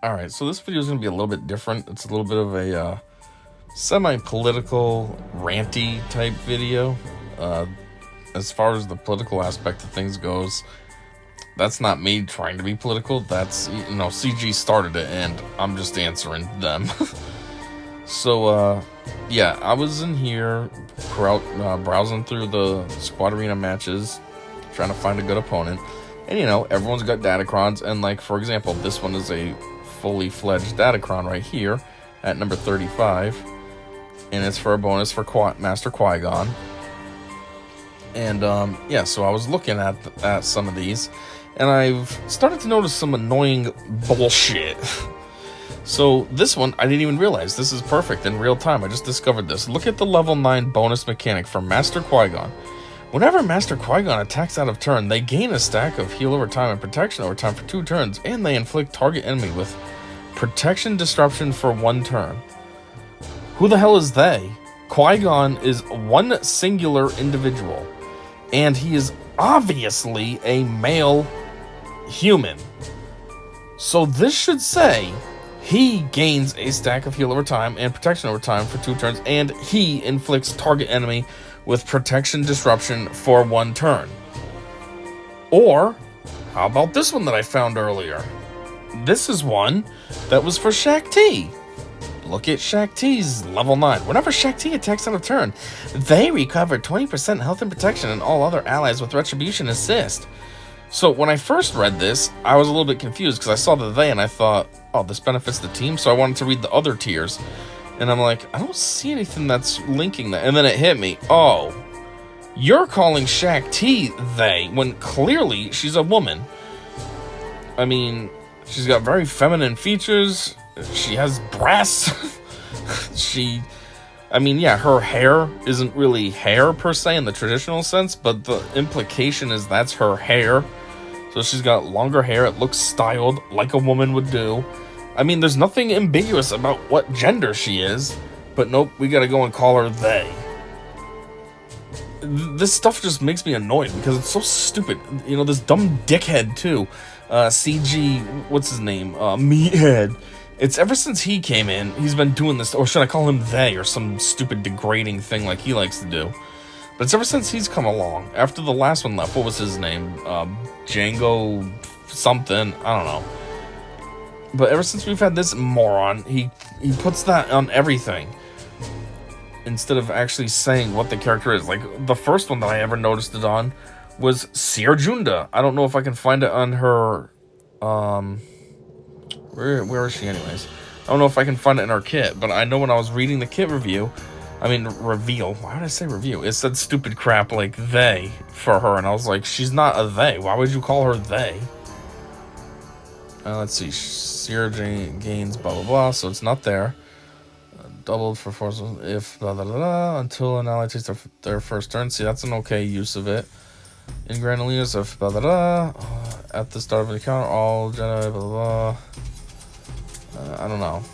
Alright, so this video is going to be a little bit different. It's a little bit of a semi-political, ranty type video. As far as the political aspect of things goes, that's not me trying to be political. That's, CG started it, and I'm just answering them. So, yeah, I was in here browsing through the Squad Arena matches, trying to find a good opponent. And, everyone's got Datacrons, and, like, for example, this one is a fully fledged Datacron right here at number 35. And it's for a bonus for Master Qui-Gon. And, yeah, so I was looking at some of these, and I've started to notice some annoying bullshit. So this one, I didn't even realize. This is perfect in real time. I just discovered this. Look at the level 9 bonus mechanic for Master Qui-Gon. Whenever Master Qui-Gon attacks out of turn, they gain a stack of heal over time and protection over time for 2 turns, and they inflict target enemy with protection disruption for 1 turn. Who the hell is they? Qui-Gon is one singular individual, and he is obviously a male human. So this should say he gains a stack of heal over time and protection over time for 2 turns, and he inflicts target enemy with protection disruption for 1 turn. Or, how about this one that I found earlier? This is one that was for Shaq T. Look at Shaq T's level 9. Whenever Shaq T attacks out of turn, they recover 20% health and protection, and all other allies with retribution assist. So when I first read this, I was a little bit confused because I saw the they and I thought, oh, this benefits the team, so I wanted to read the other tiers. And I'm like, I don't see anything that's linking that. And then it hit me, oh, you're calling Shaq T they, when clearly she's a woman. I mean, she's got very feminine features. She has breasts. Her hair isn't really hair per se in the traditional sense, but the implication is that's her hair. So she's got longer hair. It looks styled like a woman would do. I mean, there's nothing ambiguous about what gender she is, but nope, we gotta go and call her they. This stuff just makes me annoyed because it's so stupid. This dumb dickhead too. CG, what's his name? Meathead. It's ever since he came in, he's been doing this, or should I call him they, or some stupid degrading thing like he likes to do. But it's ever since he's come along, after the last one left, what was his name? Django something, I don't know. But ever since we've had this moron, he puts that on everything, instead of actually saying what the character is. Like, the first one that I ever noticed it on was Seer Junda. I don't know if I can find it on her, Where is she anyways? I don't know if I can find it in our kit, but I know when I was reading the kit reveal, why did I say review? It said stupid crap like they for her, and I was like, she's not a they. Why would you call her they? Let's see, Seer gains blah blah blah, so it's not there. Doubled for force if blah blah blah until an ally takes their first turn. See, that's an okay use of it. In Granolinos of blah blah blah. At the start of the encounter, all Jedi blah blah blah. I don't know.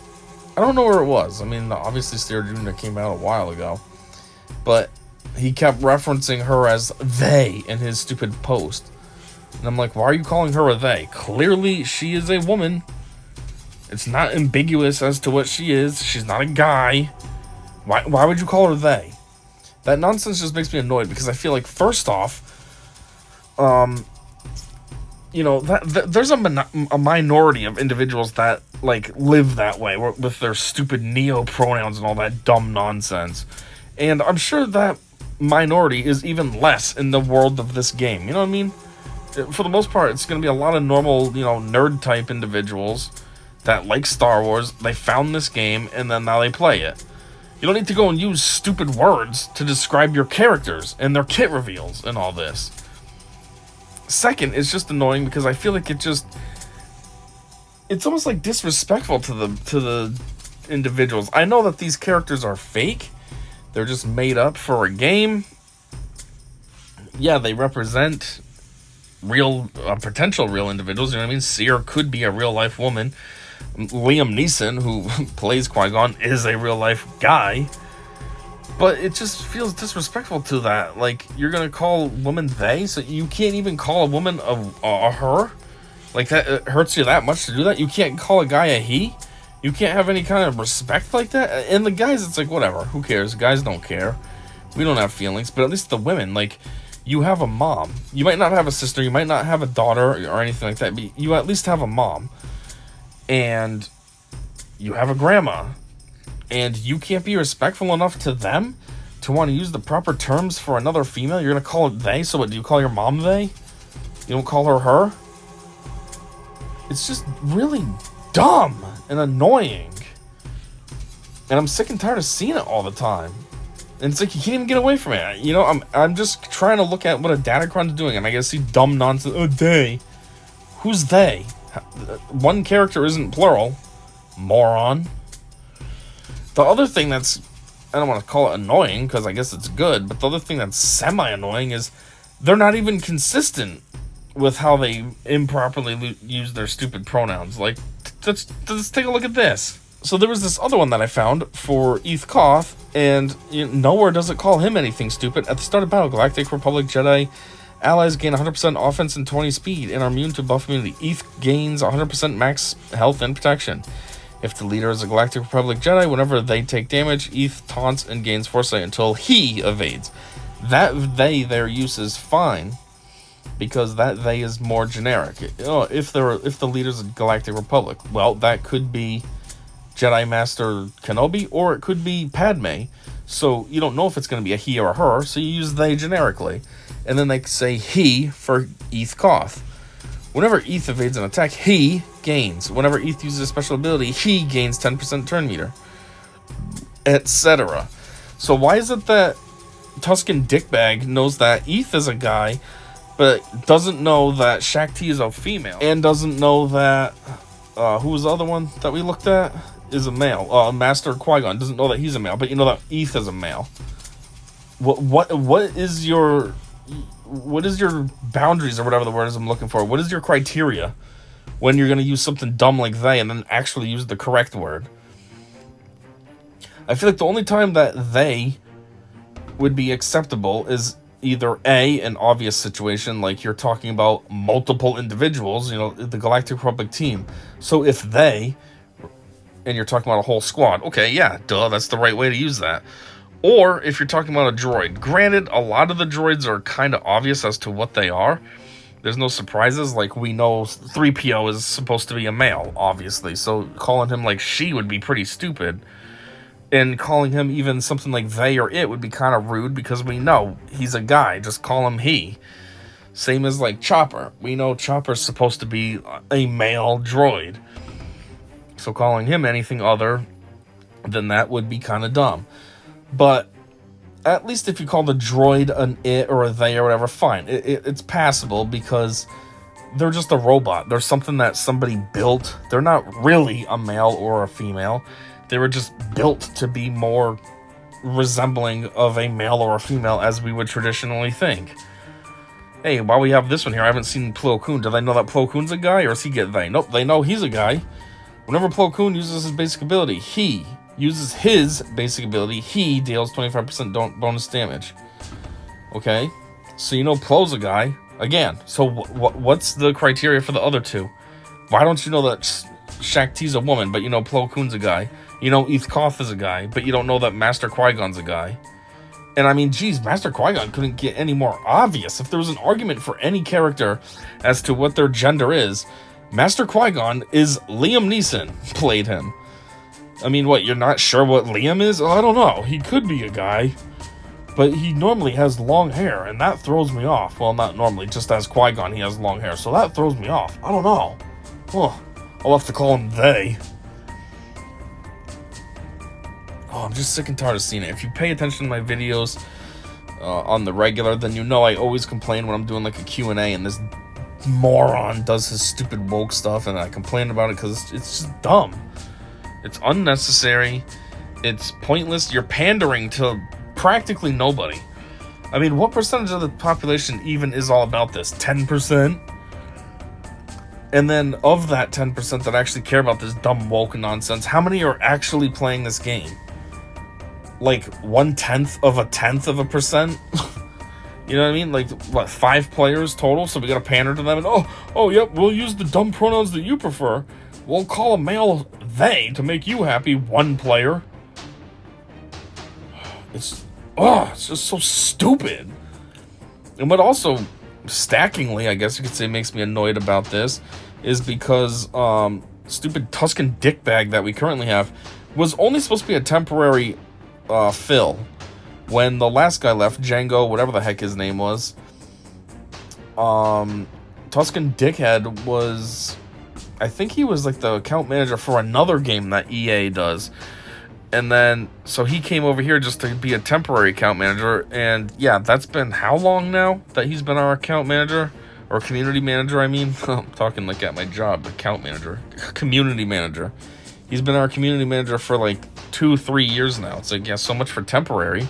I don't know where it was. I mean, obviously Seer Junda came out a while ago, but he kept referencing her as they in his stupid post. And I'm like, why are you calling her a they? Clearly, she is a woman. It's not ambiguous as to what she is. She's not a guy. Why would you call her they? That nonsense just makes me annoyed because I feel like, first off, there's a minority of individuals that, like, live that way with their stupid neo pronouns and all that dumb nonsense. And I'm sure that minority is even less in the world of this game. You know what I mean? For the most part, it's going to be a lot of normal, nerd type individuals that like Star Wars. They found this game and then now they play it. You don't need to go and use stupid words to describe your characters and their kit reveals and all this. Second, it's just annoying because I feel like it's almost like disrespectful to the individuals. I know that these characters are fake. They're just made up for a game. Yeah, they represent real, potential real individuals. You know what I mean? Seer could be a real life woman. Liam Neeson, who plays Qui-Gon, is a real life guy. But it just feels disrespectful to that. Like, you're gonna call women they, so you can't even call a woman a her? Like, that it hurts you that much to do that? You can't call a guy a he? You can't have any kind of respect like that? And the guys, it's like, whatever, who cares? Guys don't care. We don't have feelings. But at least the women, like, you have a mom. You might not have a sister, you might not have a daughter or anything like that, but you at least have a mom. And you have a grandma. And you can't be respectful enough to them to want to use the proper terms for another female? You're going to call it they? So what, do you call your mom they? You don't call her her? It's just really dumb and annoying. And I'm sick and tired of seeing it all the time. And it's like, you can't even get away from it. You know, I'm just trying to look at what a Datacron's doing, and I get to see dumb nonsense. Oh, they. Who's they? One character isn't plural. Moron. The other thing that's, I don't want to call it annoying, because I guess it's good, but the other thing that's semi-annoying is they're not even consistent with how they improperly use their stupid pronouns. Like, let's take a look at this. So there was this other one that I found for Eth Koth, and nowhere does it call him anything stupid. At the start of battle, Galactic Republic Jedi allies gain 100% offense and 20 speed and are immune to buff immunity. Eth gains 100% max health and protection. If the leader is a Galactic Republic Jedi, whenever they take damage, Eth taunts and gains foresight until he evades. That they, their use is fine, because that they is more generic. If the leader's a Galactic Republic, well, that could be Jedi Master Kenobi, or it could be Padme. So you don't know if it's going to be a he or a her, so you use they generically. And then they say he for Eth Koth. Whenever Eth evades an attack, he gains. Whenever Eth uses a special ability, he gains 10% turn meter, etc. So why is it that Tusken Dickbag knows that Eth is a guy, but doesn't know that Shakti is a female, and doesn't know that who was the other one that we looked at is a male? Master Qui-Gon doesn't know that he's a male, but you know that Eth is a male. What is your boundaries, or whatever the word is I'm looking for? What is your criteria when you're going to use something dumb like they and then actually use the correct word? I feel like the only time that they would be acceptable is either A, an obvious situation, like you're talking about multiple individuals, the Galactic Republic team. So if they, and you're talking about a whole squad, okay, yeah, duh, that's the right way to use that. Or if you're talking about a droid. Granted, a lot of the droids are kind of obvious as to what they are. There's no surprises. Like, we know 3PO is supposed to be a male, obviously. So calling him like she would be pretty stupid. And calling him even something like they or it would be kind of rude, because we know he's a guy. Just call him he. Same as like Chopper. We know Chopper's supposed to be a male droid. So calling him anything other than that would be kind of dumb. But at least if you call the droid an it or a they or whatever, fine. It's passable, because they're just a robot. They're something that somebody built. They're not really a male or a female. They were just built to be more resembling of a male or a female as we would traditionally think. Hey, while we have this one here, I haven't seen Plo Koon. Do they know that Plo Koon's a guy, or does he get they? Nope, they know he's a guy. Whenever Plo Koon uses his basic ability, he uses his basic ability, he deals 25% bonus damage. Okay, so you know Plo's a guy. Again, so what's the criteria for the other two? Why don't you know that Shakti's a woman, but you know Plo Koon's a guy? You know Eth Koth is a guy, but you don't know that Master Qui-Gon's a guy. And I mean, geez, Master Qui-Gon couldn't get any more obvious. If there was an argument for any character as to what their gender is, Master Qui-Gon is Liam Neeson played him. I mean, what, you're not sure what Liam is? Oh, I don't know. He could be a guy, but he normally has long hair, and that throws me off. Well, not normally, just as Qui-Gon, he has long hair, so that throws me off. I don't know. Oh, I'll have to call him they. Oh, I'm just sick and tired of seeing it. If you pay attention to my videos on the regular, then you know I always complain when I'm doing like a Q&A and this moron does his stupid woke stuff, and I complain about it because it's just dumb. It's unnecessary. It's pointless. You're pandering to practically nobody. I mean, what percentage of the population even is all about this? 10%? And then of that 10% that actually care about this dumb woke nonsense, how many are actually playing this game? Like 1/10 of a percent? You know what I mean? Like, what, 5 players total? So we gotta pander to them and, oh, yep, we'll use the dumb pronouns that you prefer. We'll call a male they to make you happy, 1 player. It's just so stupid. And what also, stackingly, I guess you could say, makes me annoyed about this is because, stupid Tuscan dickbag that we currently have was only supposed to be a temporary, fill. When the last guy left, Django, whatever the heck his name was, Tuscan Dickhead was, I think he was like the account manager for another game that EA does. And then, so he came over here just to be a temporary account manager. And yeah, that's been how long now that he's been our account manager? Or community manager, I mean. I'm talking like at my job, account manager. Community manager. He's been our community manager for like 2-3 years now. It's like, yeah, so much for temporary.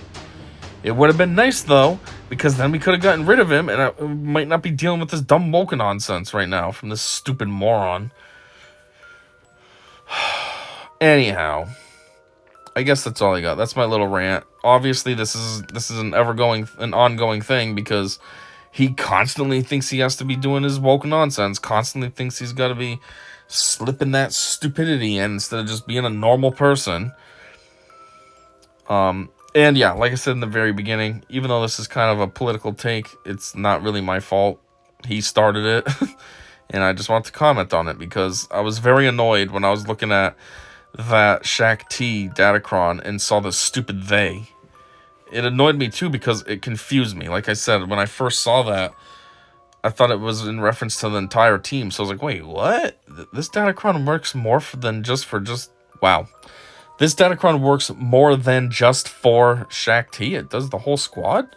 It would have been nice, though, because then we could have gotten rid of him, and I might not be dealing with this dumb woke nonsense right now from this stupid moron. Anyhow, I guess that's all I got. That's my little rant. Obviously, this is an ongoing thing, because he constantly thinks he has to be doing his woke nonsense, constantly thinks he's got to be slipping that stupidity in instead of just being a normal person. And yeah, like I said in the very beginning, even though this is kind of a political take, it's not really my fault. He started it, and I just want to comment on it, because I was very annoyed when I was looking at that Shaq T Datacron and saw the stupid they. It annoyed me too, because it confused me. Like I said, when I first saw that, I thought it was in reference to the entire team. So I was like, wait, what? This Datacron works more than just wow. This Datacron works more than just for Shaq T. It does the whole squad?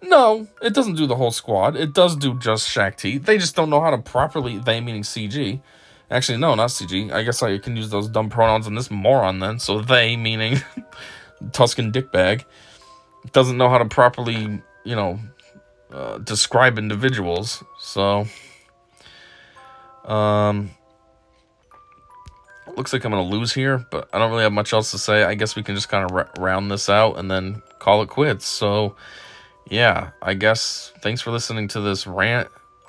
No, it doesn't do the whole squad. It does do just Shaq T. They just don't know how to properly, they meaning CG. Actually, no, not CG. I guess I can use those dumb pronouns on this moron then. So they, meaning Tuscan dickbag, doesn't know how to properly, describe individuals. So, looks like I'm going to lose here, but I don't really have much else to say. I guess we can just kind of round this out and then call it quits. So, yeah, I guess thanks for listening to this rant.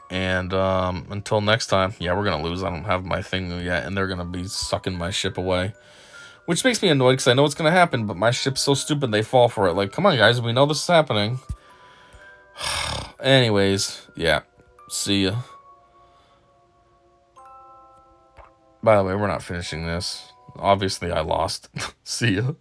And until next time, yeah, we're going to lose. I don't have my thing yet, and they're going to be sucking my ship away. Which makes me annoyed, because I know it's going to happen, but my ship's so stupid they fall for it. Like, come on, guys, we know this is happening. Anyways, yeah, see ya. By the way, we're not finishing this. Obviously, I lost. See ya.